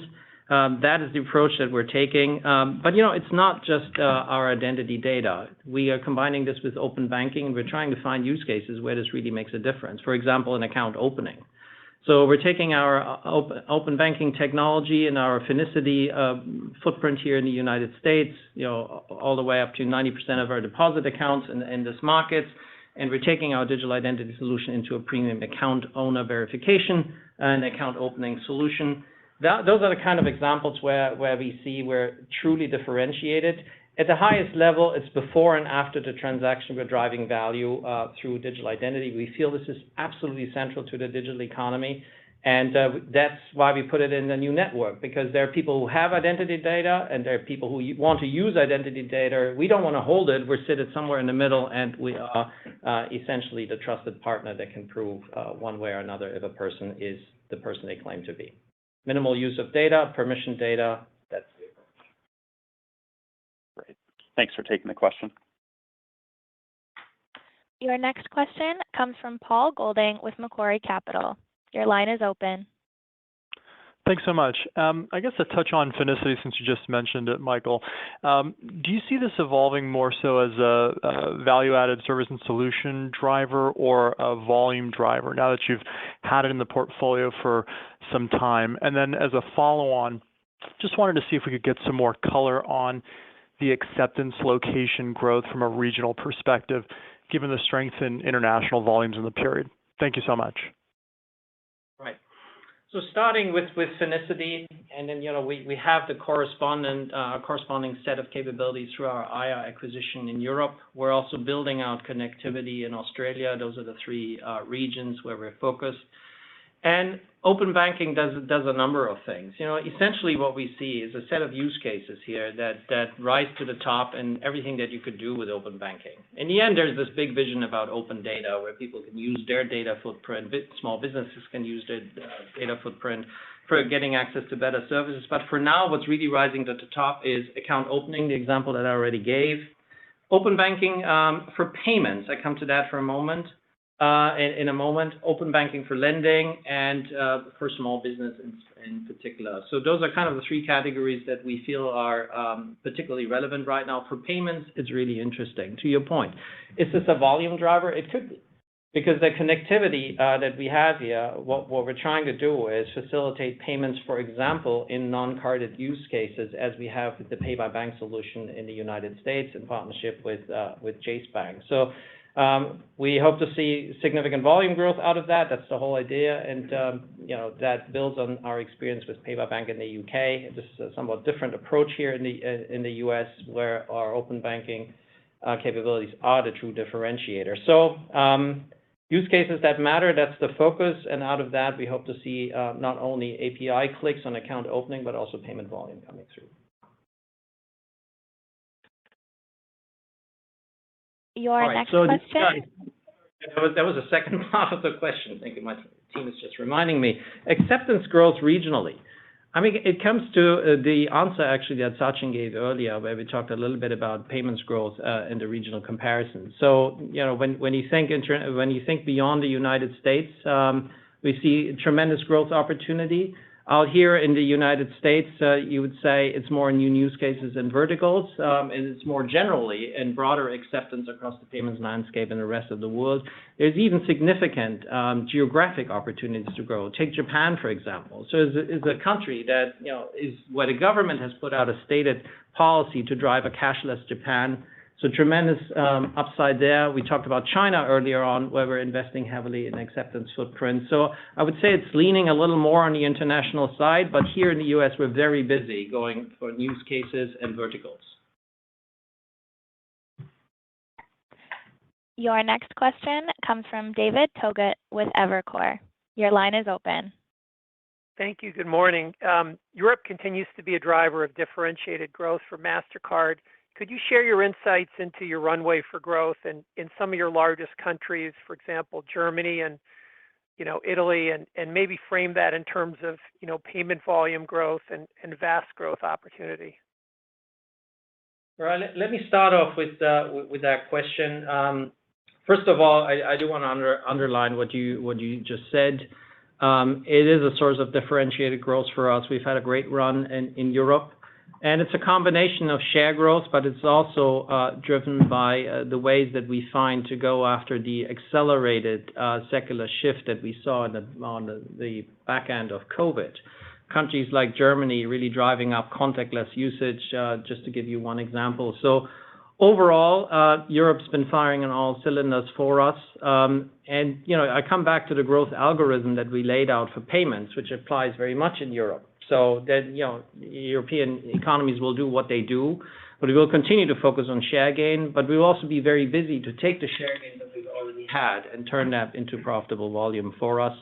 That is the approach that we're taking. But it's not just our identity data. We are combining this with open banking, and we're trying to find use cases where this really makes a difference. For example, an account opening. So we're taking our open banking technology and our Finicity footprint here in the United States, all the way up to 90% of our deposit accounts in this market. And we're taking our digital identity solution into a premium account owner verification and account opening solution. Those are the kind of examples where we see we're truly differentiated. At the highest level, it's before and after the transaction, we're driving value through digital identity. We feel this is absolutely central to the digital economy. And that's why we put it in the new network, because there are people who have identity data and there are people who want to use identity data. We don't want to hold it. We're seated somewhere in the middle, and we are essentially the trusted partner that can prove one way or another if a person is the person they claim to be. Minimal use of data, permission data, that's the approach. Great. Thanks for taking the question. Your next question comes from Paul Golding with Macquarie Capital. Your line is open. Thanks so much. I guess to touch on Finicity, since you just mentioned it, Michael, do you see this evolving more so as a value-added service and solution driver or a volume driver now that you've had it in the portfolio for some time? And then as a follow-on, just wanted to see if we could get some more color on the acceptance location growth from a regional perspective, given the strength in international volumes in the period. Thank you so much. Right. So starting with Finicity, and then we have the corresponding set of capabilities through our IA acquisition in Europe. We're also building out connectivity in Australia. Those are the three regions where we're focused. And open banking does a number of things. Essentially what we see is a set of use cases here that rise to the top and everything that you could do with open banking. In the end, there's this big vision about open data where people can use their data footprint, small businesses can use their data footprint for getting access to better services. But for now, what's really rising to the top is account opening, the example that I already gave. Open banking for payments, I come to that for a moment. In a moment, open banking for lending and for small business in particular. So those are kind of the three categories that we feel are particularly relevant right now. For payments, it's really interesting. To your point, is this a volume driver? It could be. Because the connectivity that we have here, what we're trying to do is facilitate payments, for example, in non-carded use cases, as we have with the pay-by-bank solution in the United States in partnership with Chase Bank. So we hope to see significant volume growth out of that. That's the whole idea, and that builds on our experience with pay-by-bank in the UK. This is a somewhat different approach here in the US, where our open banking capabilities are the true differentiator. So use cases that matter, that's the focus, and out of that, we hope to see not only API clicks on account opening, but also payment volume coming through. Your next question? That was the second part of the question. Thank you. My team is just reminding me. Acceptance growth regionally. I mean, it comes to the answer actually that Sachin gave earlier, where we talked a little bit about payments growth in the regional comparison. So, when you think beyond the United States, we see tremendous growth opportunity. Out here in the United States, you would say it's more new use cases and verticals, and it's more generally and broader acceptance across the payments landscape in the rest of the world. There's even significant geographic opportunities to grow. Take Japan, for example. So it's a country that is where the government has put out a stated policy to drive a cashless Japan. So tremendous upside there. We talked about China earlier on, where we're investing heavily in acceptance footprint. So I would say it's leaning a little more on the international side, but here in the US, we're very busy going for use cases and verticals. Your next question comes from David Togut with Evercore. Your line is open. Thank you. Good morning. Europe continues to be a driver of differentiated growth for Mastercard. Could you share your insights into your runway for growth in some of your largest countries, for example, Germany and Italy, and maybe frame that in terms of payment volume growth and vast growth opportunity? Right. Let me start off with that question. First of all, I do want to underline what you just said. It is a source of differentiated growth for us. We've had a great run in Europe. And it's a combination of share growth, but it's also driven by the ways that we find to go after the accelerated secular shift that we saw on the back end of COVID. Countries like Germany really driving up contactless usage, just to give you one example. So overall, Europe's been firing on all cylinders for us. And I come back to the growth algorithm that we laid out for payments, which applies very much in Europe. So that, European economies will do what they do, but we will continue to focus on share gain, but we will also be very busy to take the share gain that we've already had and turn that into profitable volume for us.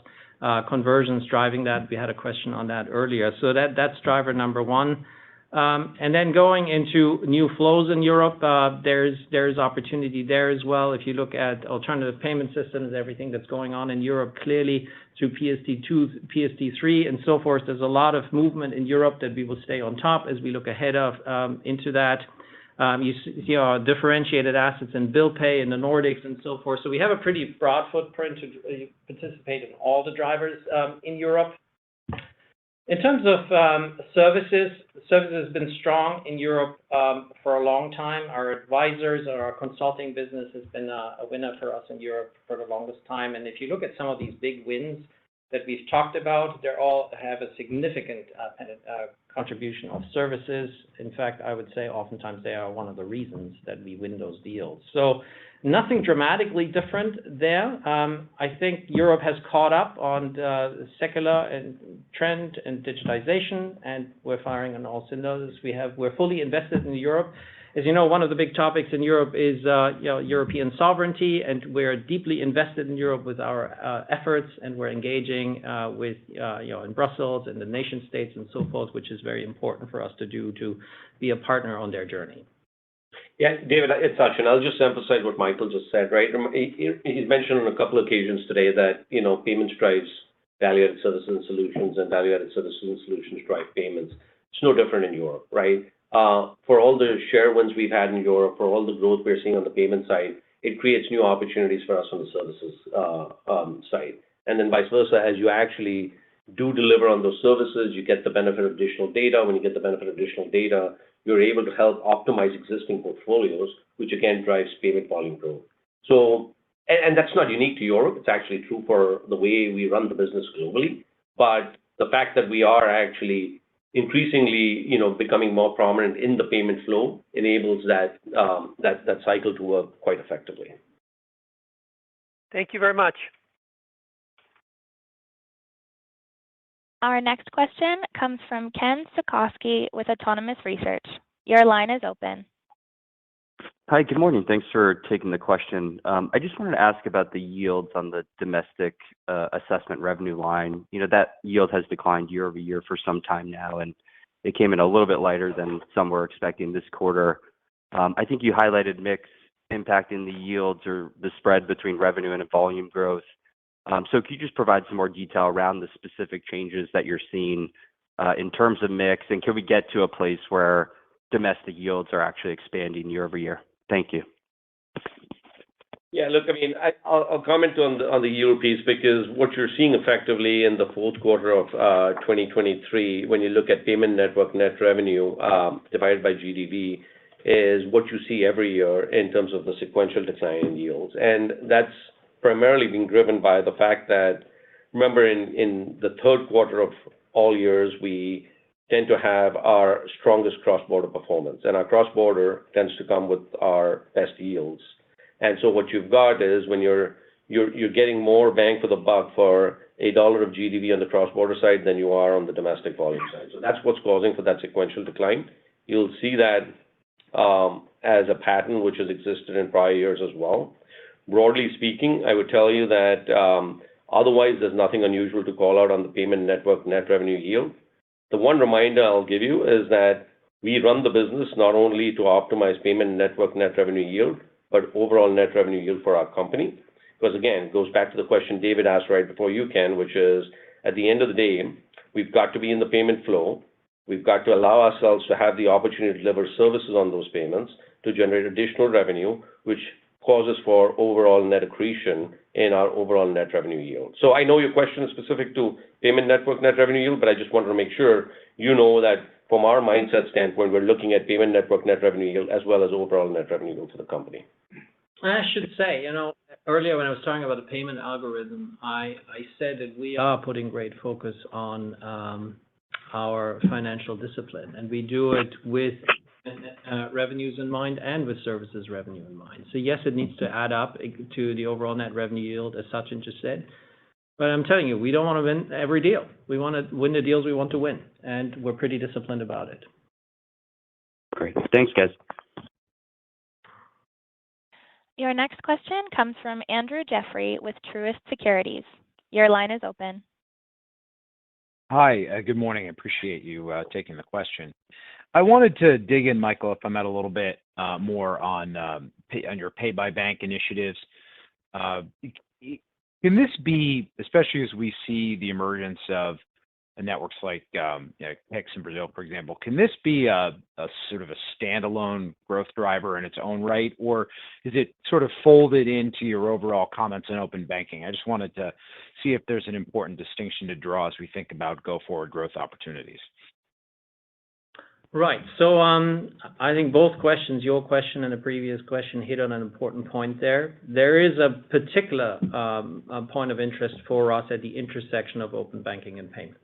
Conversions driving that. We had a question on that earlier. So that's driver number one. And then going into new flows in Europe, there's opportunity there as well. If you look at alternative payment systems, everything that's going on in Europe, clearly through PSD2, PSD3, and so forth, there's a lot of movement in Europe that we will stay on top as we look ahead of into that. You see our differentiated assets in bill pay in the Nordics and so forth. So we have a pretty broad footprint to participate in all the drivers in Europe. In terms of services has been strong in Europe for a long time. Our advisors or our consulting business has been a winner for us in Europe for the longest time. And if you look at some of these big wins that we've talked about, they all have a significant contribution of services. In fact, I would say oftentimes they are one of the reasons that we win those deals. So nothing dramatically different there. I think Europe has caught up on the secular and trend and digitization, and we're firing on all cylinders. We're fully invested in Europe. As you know, one of the big topics in Europe is European sovereignty, and we're deeply invested in Europe with our efforts, and we're engaging with in Brussels and the nation states and so forth, which is very important for us to do to be a partner on their journey. Yeah, David, it's Sachin. I'll just emphasize what Michael just said, right? He's mentioned on a couple of occasions today that, payments drives value-added services and solutions, and value-added services and solutions drive payments. It's no different in Europe, right? For all the share wins we've had in Europe, for all the growth we're seeing on the payment side, it creates new opportunities for us on the services side. And then vice versa, as you actually do deliver on those services, you get the benefit of additional data. When you get the benefit of additional data, you're able to help optimize existing portfolios, which again drives payment volume growth. So, and that's not unique to Europe. It's actually true for the way we run the business globally. But the fact that we are actually increasingly, becoming more prominent in the payment flow enables that cycle to work quite effectively. Thank you very much. Our next question comes from Ken Suchoski with Autonomous Research. Your line is open. Hi, good morning. Thanks for taking the question. I just wanted to ask about the yields on the domestic assessment revenue line. That yield has declined year over year for some time now, and it came in a little bit lighter than some were expecting this quarter. I think you highlighted mix impacting the yields or the spread between revenue and volume growth. So could you just provide some more detail around the specific changes that you're seeing in terms of mix, and can we get to a place where domestic yields are actually expanding year over year? Thank you. Yeah, look, I'll comment on the yield piece, because what you're seeing effectively in the fourth quarter of 2023, when you look at payment network net revenue divided by GDV, is what you see every year in terms of the sequential decline in yields. And that's primarily being driven by the fact that, remember, in the third quarter of all years, we tend to have our strongest cross-border performance, and our cross-border tends to come with our best yields. And so what you've got is when you're getting more bang for the buck for $1 of GDV on the cross-border side than you are on the domestic volume side. So that's what's causing for that sequential decline. You'll see that as a pattern which has existed in prior years as well. Broadly speaking, I would tell you that otherwise there's nothing unusual to call out on the payment network net revenue yield. The one reminder I'll give you is that we run the business not only to optimize payment network net revenue yield, but overall net revenue yield for our company. Because again, it goes back to the question David asked right before you, Ken, which is, at the end of the day, we've got to be in the payment flow. We've got to allow ourselves to have the opportunity to deliver services on those payments to generate additional revenue, which causes for overall net accretion in our overall net revenue yield. So I know your question is specific to payment network net revenue yield, but I just wanted to make sure you know that from our mindset standpoint, we're looking at payment network net revenue yield as well as overall net revenue yield for the company. I should say, earlier when I was talking about the payment algorithm, I said that we are putting great focus on our financial discipline, and we do it with revenues in mind and with services revenue in mind. So yes, it needs to add up to the overall net revenue yield, as Sachin just said. But I'm telling you, we don't want to win every deal. We want to win the deals we want to win, and we're pretty disciplined about it. Great. Thanks, guys. Your next question comes from Andrew Jeffrey with Truist Securities. Your line is open. Hi, good morning. I appreciate you taking the question. I wanted to dig in, Michael, if I might, a little bit more on your pay by bank initiatives. Can this be, especially as we see the emergence of networks like Pix in Brazil, for example, can this be a sort of a standalone growth driver in its own right, or is it sort of folded into your overall comments on open banking? I just wanted to see if there's an important distinction to draw as we think about go-forward growth opportunities. Right. So I think both questions, your question and the previous question, hit on an important point there. There is a particular point of interest for us at the intersection of open banking and payments.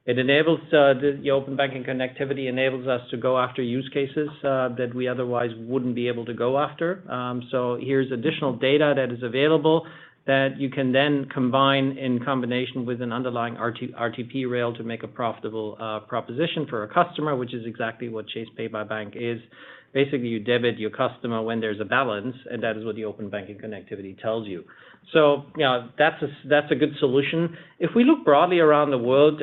It enables the open banking connectivity enables us to go after use cases that we otherwise wouldn't be able to go after. So here's additional data that is available that you can then combine in combination with an underlying RTP rail to make a profitable proposition for a customer, which is exactly what Chase Pay by Bank is. basically you debit your customer when there's a balance, and that is what the open banking connectivity tells you. So, that's a good solution. If we look broadly around the world,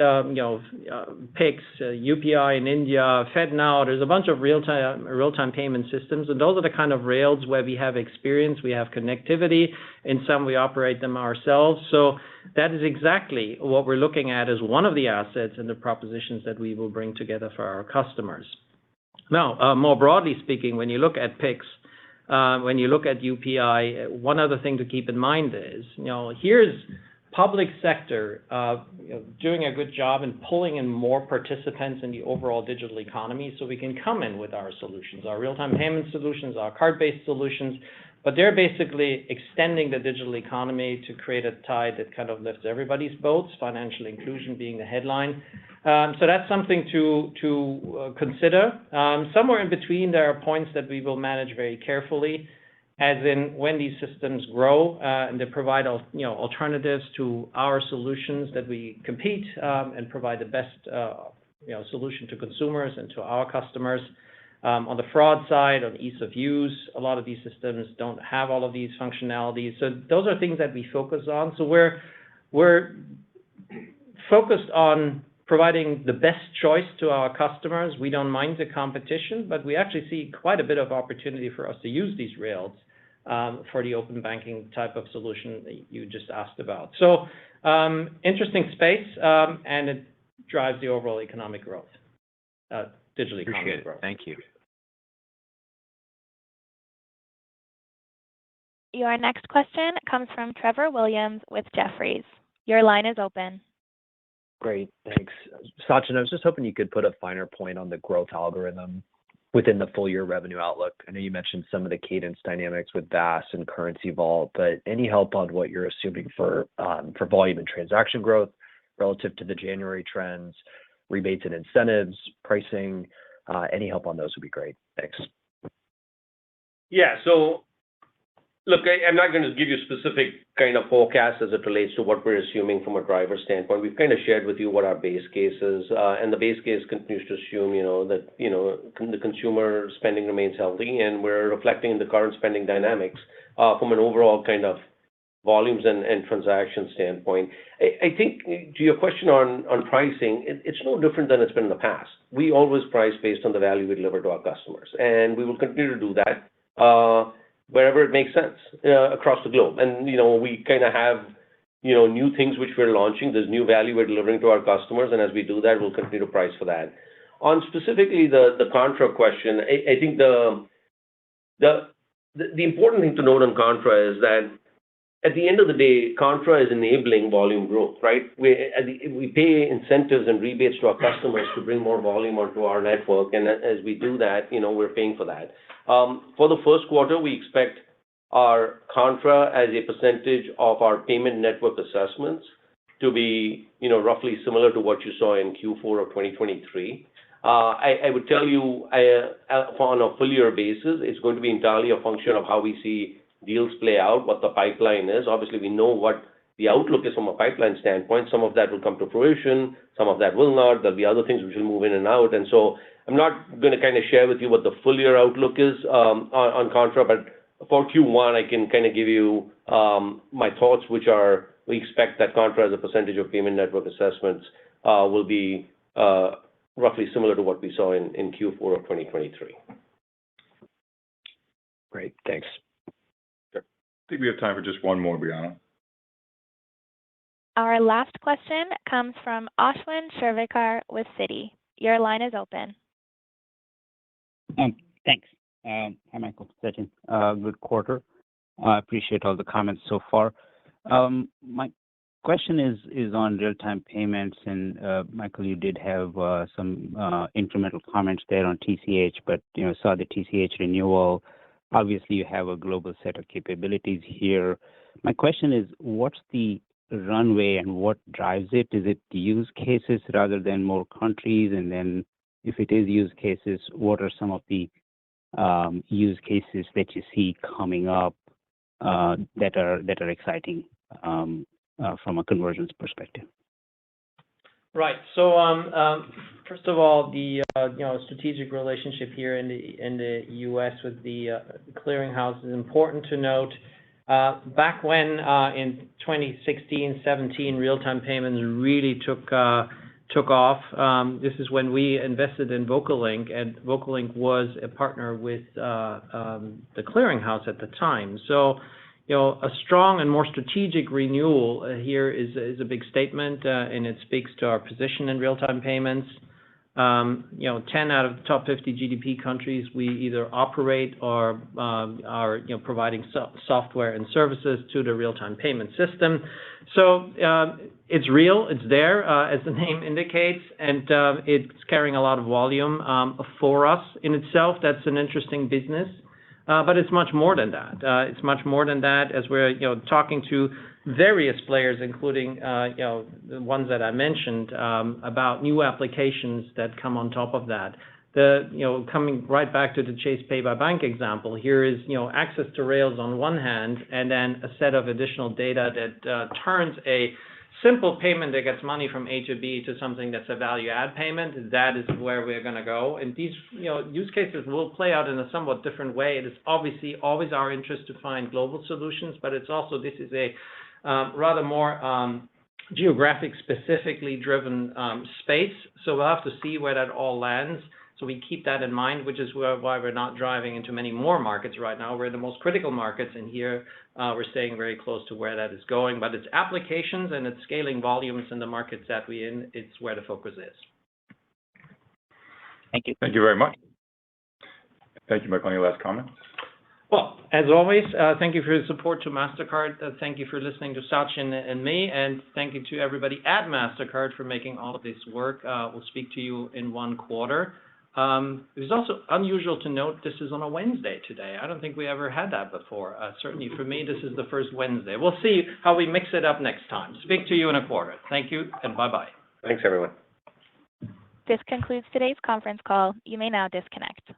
PIX, UPI in India, FedNow, there's a bunch of real-time payment systems, and those are the kind of rails where we have experience, we have connectivity. In some, we operate them ourselves. So that is exactly what we're looking at as one of the assets and the propositions that we will bring together for our customers. Now, more broadly speaking, when you look at PIX, when you look at UPI, one other thing to keep in mind is, here's public sector doing a good job in pulling in more participants in the overall digital economy, so we can come in with our solutions, our real-time payment solutions, our card-based solutions, but they're basically extending the digital economy to create a tide that kind of lifts everybody's boats, financial inclusion being the headline. So that's something to consider. Somewhere in between, there are points that we will manage very carefully, as in when these systems grow and they provide alternatives to our solutions that we compete and provide the best solution to consumers and to our customers. On the fraud side, on ease of use, a lot of these systems don't have all of these functionalities. So those are things that we focus on. So we're focused on providing the best choice to our customers. We don't mind the competition, but we actually see quite a bit of opportunity for us to use these rails for the open banking type of solution that you just asked about. So interesting space, and it drives the overall economic growth, digital economic growth. Thank you. Your next question comes from Trevor Williams with Jefferies. Your line is open. Great, thanks. Sachin, I was just hoping you could put a finer point on the growth algorithm within the full year revenue outlook. I know you mentioned some of the cadence dynamics with VAS and currency vault, but any help on what you're assuming for volume and transaction growth relative to the January trends, rebates and incentives, pricing, any help on those would be great. Thanks. Yeah, so look, I'm not going to give you specific kind of forecast as it relates to what we're assuming from a driver standpoint. We've kind of shared with you what our base case is, and the base case continues to assume, that, the consumer spending remains healthy, and we're reflecting the current spending dynamics from an overall kind of volumes and transaction standpoint. I think to your question on pricing, it's no different than it's been in the past. We always price based on the value we deliver to our customers, and we will continue to do that wherever it makes sense across the globe. And, we kind of have, new things which we're launching. There's new value we're delivering to our customers, and as we do that, we'll continue to price for that. On specifically the Contra question, I think the important thing to note on Contra is that at the end of the day, Contra is enabling volume growth, right? We pay incentives and rebates to our customers to bring more volume onto our network, and as we do that, we're paying for that. For the first quarter, we expect our Contra as a percentage of our payment network assessments to be, roughly similar to what you saw in Q4 of 2023. I would tell you, on a full year basis, it's going to be entirely a function of how we see deals play out, what the pipeline is. Obviously, we know what the outlook is from a pipeline standpoint. Some of that will come to fruition, some of that will not. There'll be other things which will move in and out. And so I'm not going to kind of share with you what the full year outlook is on Contra, but for Q1, I can kind of give you my thoughts, which are we expect that Contra as a percentage of payment network assessments will be roughly similar to what we saw in Q4 of 2023. Great, thanks. I think we have time for just one more, Brianna. Our last question comes from Ashwin Shirvaikar with Citi. Your line is open. Thanks. Hi, Michael, Sachin. Good quarter. I appreciate all the comments so far. My question is on real-time payments, and Michael, you did have some incremental comments there on TCH, but saw the TCH renewal. Obviously, you have a global set of capabilities here. My question is, what's the runway and what drives it? Is it the use cases rather than more countries? And then if it is use cases, what are some of the use cases that you see coming up that are exciting from a convergence perspective? Right. So, first of all, the strategic relationship here in the U.S. with the clearinghouse is important to note. Back when in 2016, 17, real-time payments really took off. This is when we invested in VocaLink, and VocaLink was a partner with the clearinghouse at the time. So, a strong and more strategic renewal here is a big statement, and it speaks to our position in real-time payments. 10 out of the top 50 GDP countries, we either operate or are providing software and services to the real-time payment system. So it's real, it's there, as the name indicates, and it's carrying a lot of volume for us in itself. That's an interesting business. But it's much more than that. It's much more than that, as we're talking to various players, including the ones that I mentioned, about new applications that come on top of that. Coming right back to the Chase Pay by Bank example, here is access to rails on one hand, and then a set of additional data that turns a simple payment that gets money from A to B to something that's a value-add payment. That is where we're going to go. And these use cases will play out in a somewhat different way. It is obviously always our interest to find global solutions, but it's also, this is a rather more geographic specifically driven space. So we'll have to see where that all lands. So we keep that in mind, which is why we're not driving into many more markets right now. We're in the most critical markets, and here we're staying very close to where that is going. But it's applications and it's scaling volumes in the markets that we're in. It's where the focus is. Thank you. Thank you very much. Thank you, Michael. Any last comments? Well, as always, thank you for your support to Mastercard. Thank you for listening to Sachin and me, and thank you to everybody at Mastercard for making all of this work. We'll speak to you in 1 quarter. It was also unusual to note this is on a Wednesday today. I don't think we ever had that before. Certainly for me, this is the first Wednesday. We'll see how we mix it up next time. Speak to you in 1 quarter. Thank you, and bye-bye. Thanks, everyone. This concludes today's conference call. You may now disconnect.